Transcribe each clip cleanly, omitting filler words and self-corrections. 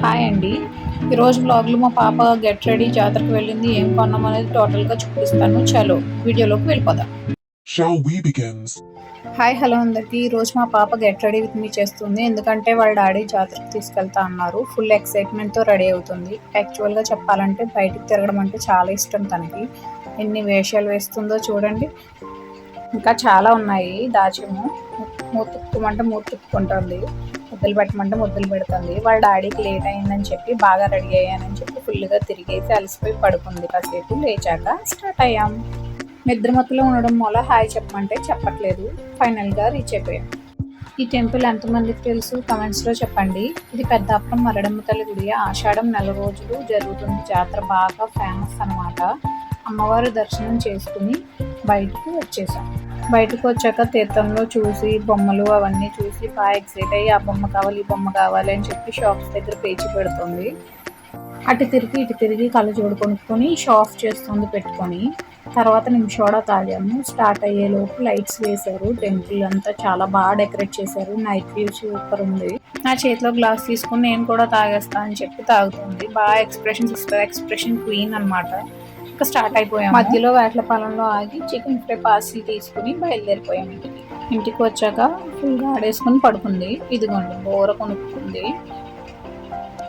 Hi అండి. ఈరోజు వ్లాగ్లో మా పాప గెట్ రెడీ జాతరకు వెళ్ళింది. ఏం కొన్నాం అనేది టోటల్గా చూపిస్తాను. చలో వీడియోలోకి వెళ్ళిపోదాం. హాయ్ హలో అందరికీ. ఈరోజు మా పాప గెట్ రెడీ విత్ మీ చేస్తుంది. ఎందుకంటే వాళ్ళ డాడీ జాతరకు తీసుకెళ్తా అన్నారు. ఫుల్ ఎక్సైట్మెంట్తో రెడీ అవుతుంది. యాక్చువల్గా చెప్పాలంటే బయటికి తిరగడం అంటే చాలా ఇష్టం తనకి. ఎన్ని వేషాలు వేస్తుందో చూడండి. ఇంకా చాలా ఉన్నాయి దాచిము. మూతుక్కుమంటే మూతుక్కుంటుంది, ముద్దలు పెట్టమంటే ముద్దలు పెడుతుంది. వాళ్ళ డాడీకి లేట్ అయిందని చెప్పి బాగా రెడీ అయ్యానని చెప్పి ఫుల్గా తిరిగేసి అలసిపోయి పడుకుంది. కాసేపు లేచాక స్టార్ట్ అయ్యాం. నిద్రమత్తులో ఉండడం వల్ల హాయ్ చెప్పమంటే చెప్పట్లేదు. ఫైనల్గా రీచ్ అయిపోయాం. ఈ టెంపుల్ ఎంతమందికి తెలుసు కమెంట్స్లో చెప్పండి. ఇది పెద్దాపురం మరడమ్మ తల్లి గుడి. ఆషాఢం 4 రోజులు జరుగుతుంది జాతర. బాగా ఫేమస్ అన్నమాట. అమ్మవారి దర్శనం చేసుకుని బయటకు వచ్చేసాం. బయటకు వచ్చాక తీర్థంలో చూసి బొమ్మలు అవన్నీ చూసి బాగా ఎక్సైట్ అయ్యి ఆ బొమ్మ కావాలి ఈ బొమ్మ కావాలి అని చెప్పి షాప్స్ దగ్గర పేచి పెడుతుంది. అటు తిరిగి కళ్ళజోడు కొనుక్కొని షో ఆఫ్ చేస్తుంది పెట్టుకొని. తర్వాత నిమిషోడా తాగాము. స్టార్ట్ అయ్యేలోపు లైట్స్ వేశారు. టెంపుల్ అంతా చాలా బాగా డెకరేట్ చేశారు. నైట్ వ్యూ సూపర్ ఉంది. నా చేతిలో గ్లాస్ తీసుకుని నేను కూడా తాగేస్తా అని చెప్పి తాగుతుంది. బాగా ఎక్స్ప్రెషన్స్ ఇస్తారు. ఎక్స్ప్రెషన్ క్వీన్ అనమాట. ఇంకా స్టార్ట్ అయిపోయాం. మధ్యలో వేటలపాలెంలో ఆగి చికెన్ ఫ్రై పార్సిల్ తీసుకుని బయలుదేరిపోయాం. ఇంటికి వచ్చాక ఫుల్గా ఆడేసుకుని పడుకుంది. ఇదిగోండి బోర కొనుక్కుంది.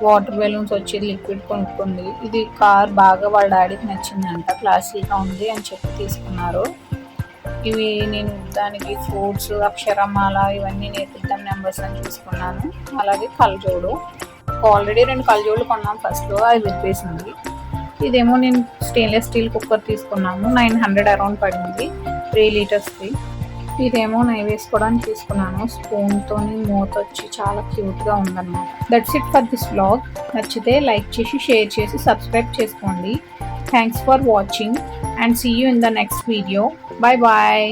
వాటర్ బెలూన్స్ వచ్చి లిక్విడ్ కొనుక్కుంది. ఇది కార్ బాగా వాళ్ళ డాడీకి నచ్చిందంట. క్లాసీగా ఉంది అని చెప్పి తీసుకున్నారు. ఇవి నేను దానికి ఫ్రూట్స్ అక్షరమాల ఇవన్నీ నేర్పిద్దాం నెంబర్స్ అని తీసుకున్నాను. అలాగే కళ్ళజోడు. ఆల్రెడీ 2 కళ్ళజోడులు కొన్నాను ఫస్ట్లో, అది విప్పేసింది. ఇదేమో నేను స్టెయిన్లెస్ స్టీల్ కుక్కర్ తీసుకున్నాను. 900 అరౌండ్ పడింది. 3 లీటర్స్ది. ఇదేమో నెయ్యి వేసుకోవడానికి తీసుకున్నాను. స్పూన్తో మూత వచ్చి చాలా క్యూట్గా ఉందన్నమాట. That's it for this vlog. నచ్చితే లైక్ చేసి షేర్ చేసి సబ్స్క్రైబ్ చేసుకోండి. Thanks for watching and see you in the next video. Bye bye.